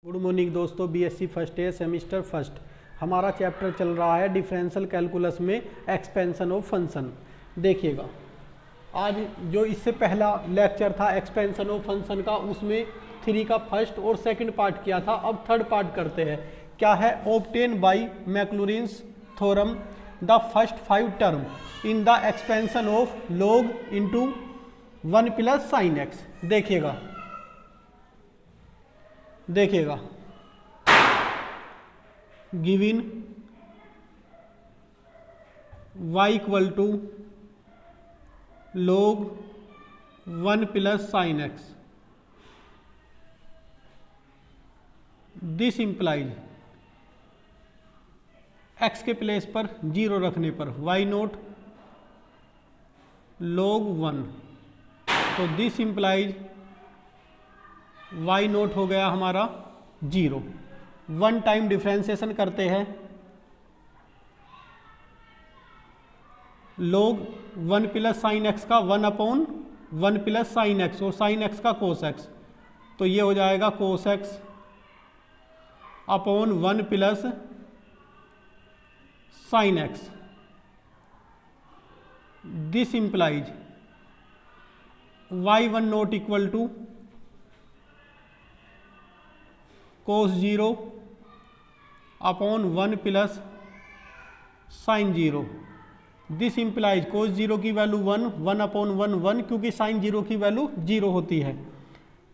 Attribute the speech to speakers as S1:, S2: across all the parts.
S1: Good morning दोस्तों, BSc first year semester first हमारा chapter चल रहा है डिफरेंशियल कैलकुलस में एक्सपेंशन ऑफ फंक्शन। देखिएगा, आज जो इससे पहला लेक्चर था एक्सपेंशन ऑफ फंक्शन का, उसमें 3 का फर्स्ट और सेकंड पार्ट किया था। अब थर्ड पार्ट करते हैं। क्या है? Obtain by Maclaurin's theorem the first 5 term in the expansion of log into 1 plus sine x. देखिएगा given y equal to log 1 plus sine x, this implies x के place पर 0 रखने पर y नोट log 1, तो this implies y note हो गया हमारा 0। 1 time differentiation करते हैं, log 1 प्लस साइन एक्स का 1/1 प्लस साइन एक्स और साइन एक्स का कोस एक्स, तो ये हो जाएगा cos x upon 1 plus sine x. This implies y1 nought equal to cos 0 upon 1 plus sine 0। This implies cos 0 की वैल्यू 1/1 क्योंकि sign 0 की वैल्यू 0 होती है,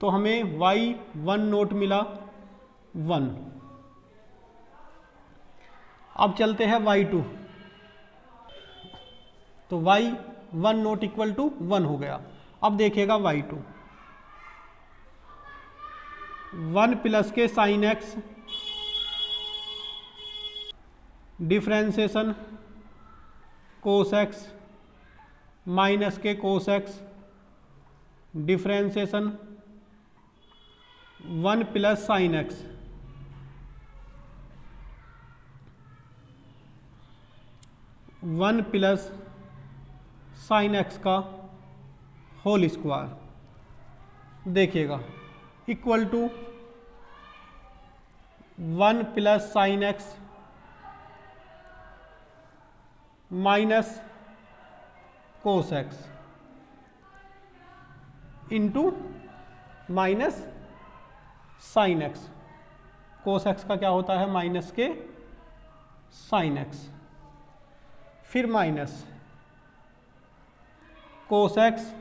S1: तो हमें y1 नोट मिला 1। अब चलते हैं y2, तो y1 नोट इक्वल टू 1 हो गया। अब देखिएगा y2 1 प्लस के sine x differentiation cos x minus के cos x differentiation 1 plus sine x, one plus sine x का होल स्क्वायर। देखिएगा equal to 1 plus sine x minus cos x into minus sine x. Cos x का क्या होता है? Minus के sine x, फिर minus cos x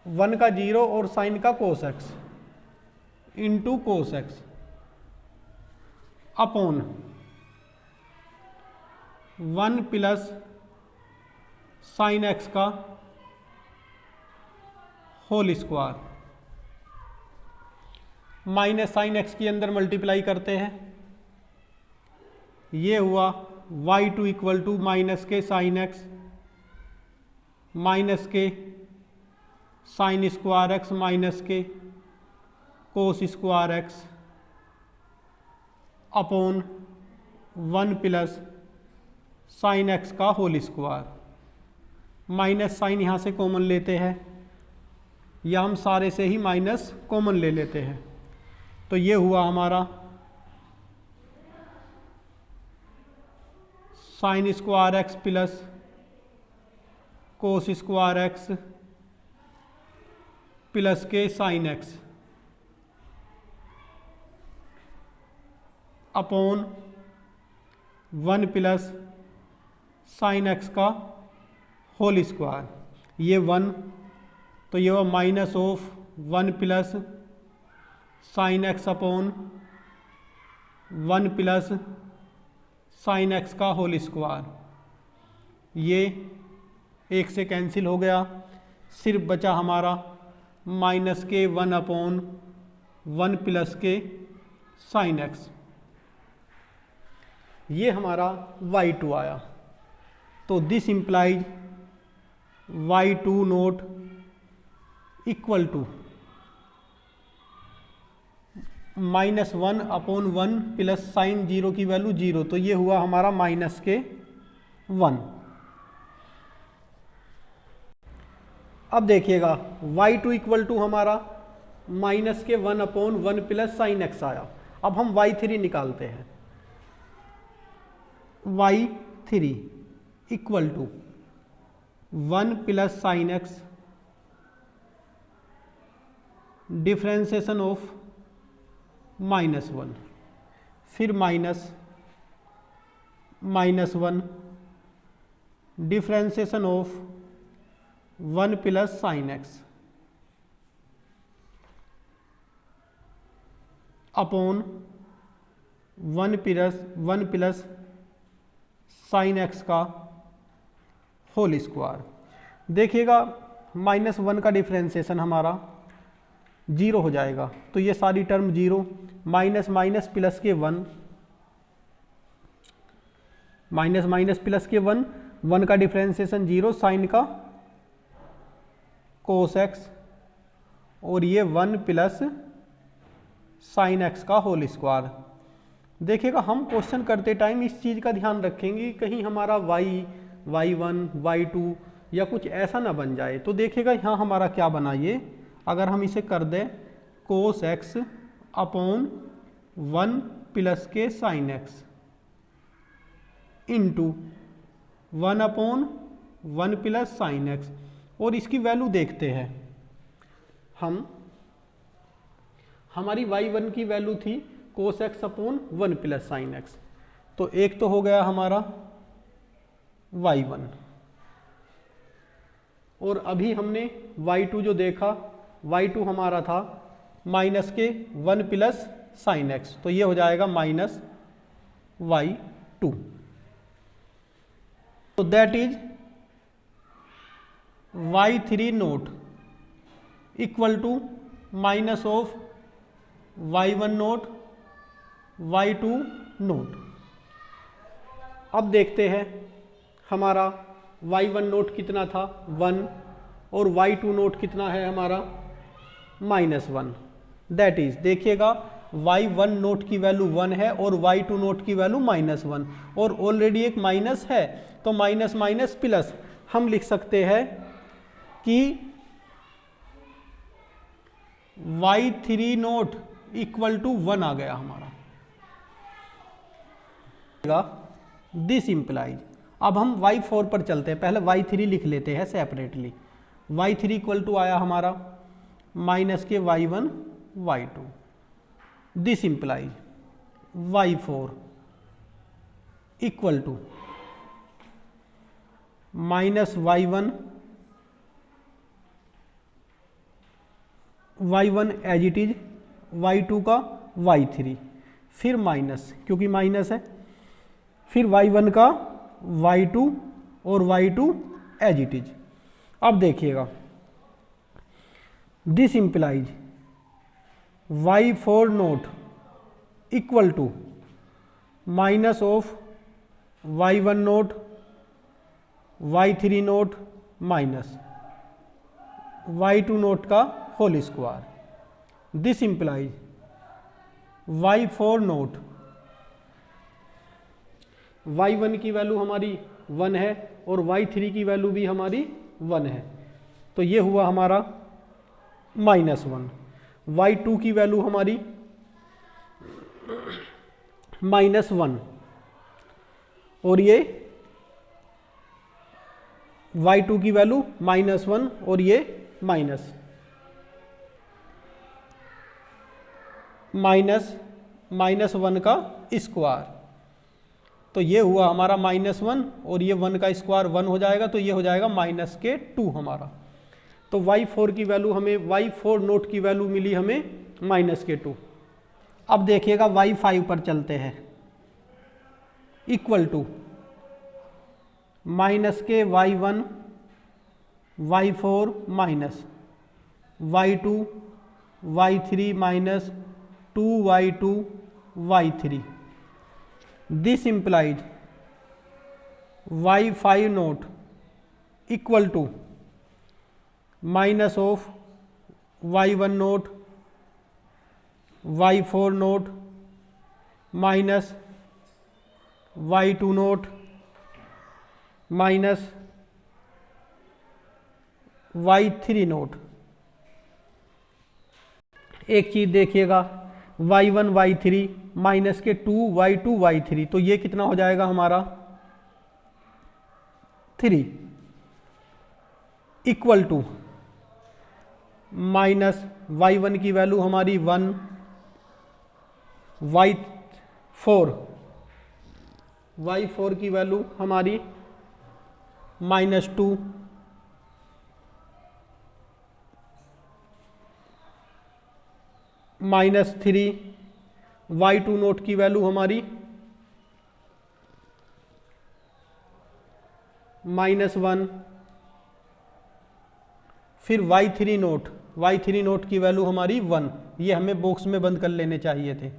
S1: one का 0 और साइन का cos x into cos x upon 1 plus sine x का whole square. Minus sine x के अंदर मल्टीप्लाई करते हैं, ये हुआ y2 इक्वल टू माइनस के साइन एक्स माइनस के साइन स्क्वायर एक्स माइनस के cos square x upon 1 plus sine x का होल स्क्वायर। माइनस साइन यहाँ से कॉमन लेते हैं, या हम सारे से ही माइनस कॉमन ले लेते हैं, तो ये हुआ हमारा sine square x plus cos square x plus के sine x upon 1 plus sine x का होल स्क्वायर। ये 1, तो ये minus of 1 plus sine x upon 1 plus sine x का होल स्क्वायर। ये एक से कैंसिल हो गया, सिर्फ बचा हमारा माइनस के 1/1 प्लस के साइन एक्स। ये हमारा y2 आया, तो this implies y2 nought equal to -1/1 plus sine 0 की वैल्यू 0, तो ये हुआ हमारा -1। अब देखिएगा y2 इक्वल टू हमारा माइनस के 1/1 प्लस साइन एक्स आया। अब हम y3 निकालते हैं। y3 equal to 1 plus sine x differentiation of -1, फिर -1 differentiation of 1 plus sine x upon 1 plus sine x का होल स्क्वायर। देखिएगा -1 का डिफ्रेंसिएशन हमारा 0 हो जाएगा, तो ये सारी टर्म 0, माइनस माइनस प्लस के 1, माइनस माइनस प्लस के 1, 1 का डिफ्रेंसिएशन 0, साइन का कोस एक्स, और ये 1 प्लस साइन एक्स का होल स्क्वायर। देखिएगा हम क्वेश्चन करते टाइम इस चीज़ का ध्यान रखेंगे कहीं हमारा y1 y2 या कुछ ऐसा ना बन जाए। तो देखिएगा यहाँ हमारा क्या बना, ये अगर हम इसे कर दें कोस एक्स अपॉन 1 प्लस के sine x into 1/1 plus sine x, और इसकी वैल्यू देखते हैं हम। हमारी y1 की वैल्यू थी कोस x upon 1 plus sine x, तो एक तो हो गया हमारा y1, और अभी हमने y2 जो देखा, y2 हमारा था माइनस के 1 प्लस साइन एक्स, तो ये हो जाएगा माइनस y2। तो that is y3 nought equal to minus of y1 nought y2 nought. अब देखते हैं हमारा y1 नोट कितना था 1, और y2 नोट कितना है हमारा -1। दैट इज देखिएगा y1 नोट की वैल्यू 1 है और y2 नोट की वैल्यू -1, और ऑलरेडी एक माइनस है, तो माइनस माइनस प्लस हम लिख सकते हैं कि y3 नोट इक्वल टू 1 आ गया हमारा। दिस इंप्लाइज, अब हम y4 पर चलते हैं, पहले y3 लिख लेते हैं सेपरेटली। y3 इक्वल टू आया हमारा माइनस के y1 y2। This implies y4 equal to minus y1 as it is, y2 का y3, फिर माइनस क्योंकि माइनस है, फिर y1 का y2 और y2 एज इट इज। अब देखिएगा this implies y4 nought equal to minus of y1 nought y3 nought minus y2 nought का whole square. This implies y4 nought, y1 की वैल्यू हमारी 1 है और y3 की वैल्यू भी हमारी 1 है, तो ये हुआ हमारा -1। y2 की वैल्यू हमारी -1, और ये y2 की वैल्यू -1 और ये माइनस 1 का स्क्वायर, तो ये हुआ हमारा -1 और ये 1 का स्क्वायर 1 हो जाएगा, तो ये हो जाएगा -2 हमारा। तो y4 की वैल्यू हमें, y4 नोट की वैल्यू मिली हमें -2। अब देखिएगा y5 पर चलते हैं, इक्वल टू माइनस के y1 y4 minus y2 y3 minus 2y2 y3। This implies y5 nought equal to minus of y1 nought y4 nought minus y2 nought minus y3 nought. एक चीज देखिएगा, y1 y3 माइनस के 2 y2 y3, तो ये कितना हो जाएगा हमारा 3 इक्वल टू माइनस y1 की वैल्यू हमारी 1, y4 की वैल्यू हमारी -2, -3, y2 नोट की वैल्यू हमारी -1, फिर y3 नोट की वैल्यू हमारी 1, ये हमें बॉक्स में बंद कर लेने चाहिए थे,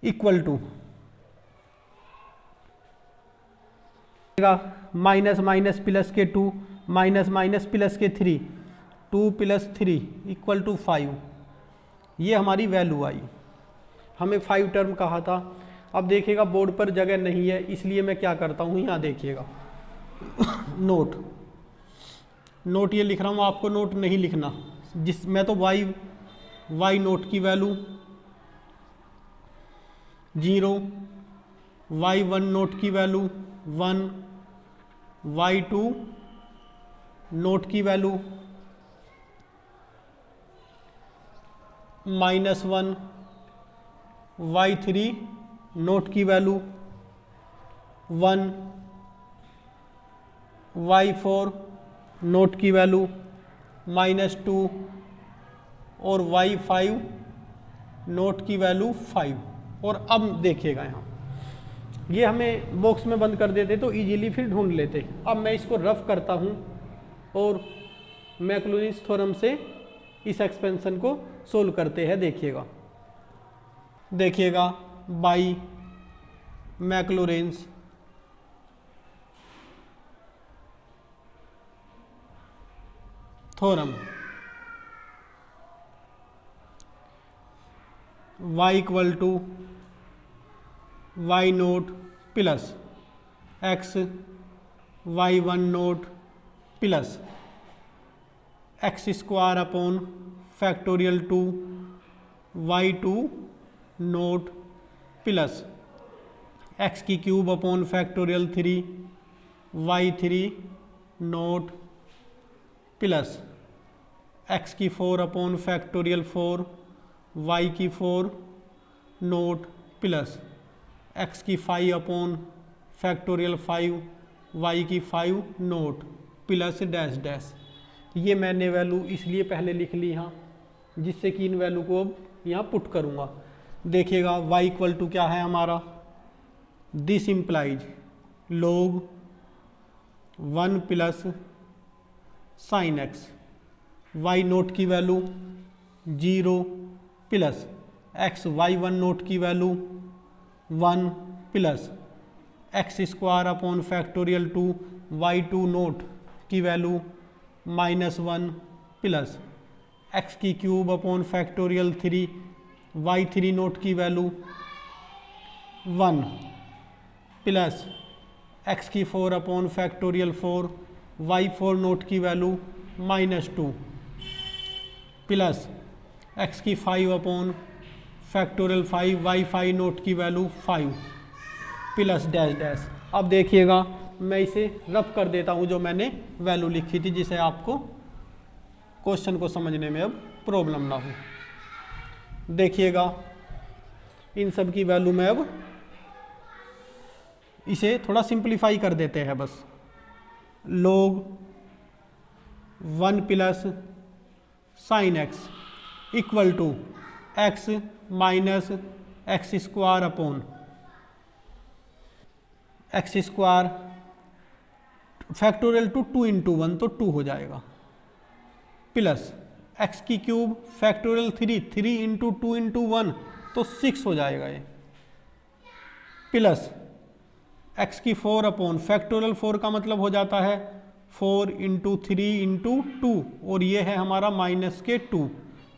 S1: equal to minus minus plus के 2, माइनस माइनस प्लस के 3, 2 + 3 इक्वल टू 5, ये हमारी वैल्यू आई। हमें 5 टर्म कहा था। अब देखिएगा बोर्ड पर जगह नहीं है, इसलिए मैं क्या करता हूँ, यहाँ देखिएगा नोट ये लिख रहा हूँ, आपको नोट नहीं लिखना। मैं तो y नोट की वैल्यू 0, y1 नोट की वैल्यू 1, y2 नोट की वैल्यू -1, y3 नोट की वैल्यू 1, y4 नोट की वैल्यू -2 और y5 नोट की वैल्यू 5। और अब देखिएगा यहाँ, ये हमें बॉक्स में बंद कर देते तो इजीली फिर ढूंढ लेते। अब मैं इसको रफ करता हूँ और मैक्लॉरिन्स थ्योरम से इस एक्सपेंशन को सोल्व करते हैं। देखिएगा by Maclaurin's theorem, y equal to y nought plus x y1 nought plus x square upon factorial 2 y2 nought plus x की cube upon factorial 3 y3 nought plus x की 4 upon factorial 4 y की 4 note plus x की 5 upon factorial 5 y की 5 note plus dash dash. ये मैंने value इसलिए पहले लिख ली यहाँ, जिससे कि इन वैल्यू को अब यहाँ पुट करूँगा। देखिएगा y इक्वल टू क्या है हमारा, this implies log 1 plus sine x, y nought की value 0 plus x y1 nought की value 1 plus x square upon factorial 2 y2 nought की वैल्यू -1 प्लस x की cube upon factorial 3 y3 nought की value 1 plus x की 4 upon factorial 4 y4 nought की value -2 plus x की 5 upon factorial 5 y5 nought की value 5 plus dash dash. अब देखिएगा मैं इसे रफ कर देता हूँ जो मैंने वैल्यू लिखी थी, जिसे आपको क्वेश्चन को समझने में अब प्रॉब्लम ना हो। देखिएगा इन सब की वैल्यू में अब इसे थोड़ा सिंप्लीफाई कर देते हैं बस। log 1 plus sine x equal to x minus x square upon x square factorial 2 into 1 तो 2 हो जाएगा, प्लस एक्स की क्यूब फैक्टोरियल 3 इंटू 2 इंटू 1 तो 6 हो जाएगा ये, प्लस एक्स की 4 अपॉन फैक्टोरियल 4 का मतलब हो जाता है 4 इंटू 3 इंटू 2 और ये है हमारा माइनस के 2,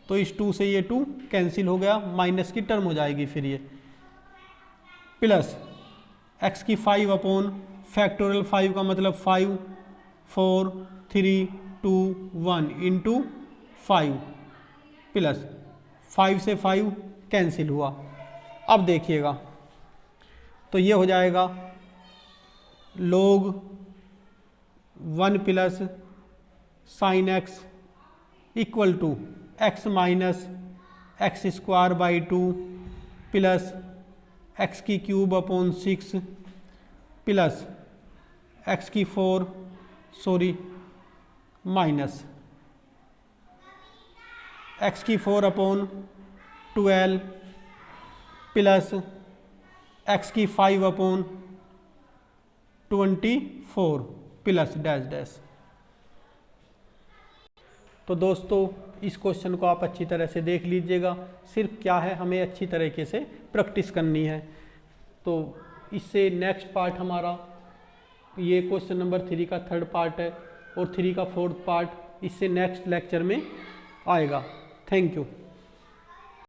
S1: तो इस 2 से ये 2 कैंसिल हो गया, माइनस की टर्म हो जाएगी फिर ये, प्लस एक्स की 5 अपॉन फैक्टोरियल 5 का मतलब 5 4 3 2 1 इंटू 5 प्लस 5 से 5 कैंसिल हुआ। अब देखिएगा तो ये हो जाएगा log 1 plus sine x equal to x minus x square by 2 plus x की क्यूब अपॉन 6 प्लस एक्स की 4 माइनस एक्स की 4 अपॉन 12 प्लस एक्स की 5 अपॉन 24 प्लस डैश डैश। तो दोस्तों इस क्वेश्चन को आप अच्छी तरह से देख लीजिएगा, सिर्फ क्या है हमें अच्छी तरीके से प्रैक्टिस करनी है। तो इससे नेक्स्ट पार्ट हमारा ये क्वेश्चन नंबर 3 का थर्ड पार्ट है और 3 का फोर्थ पार्ट इससे नेक्स्ट लेक्चर में आएगा। Thank you.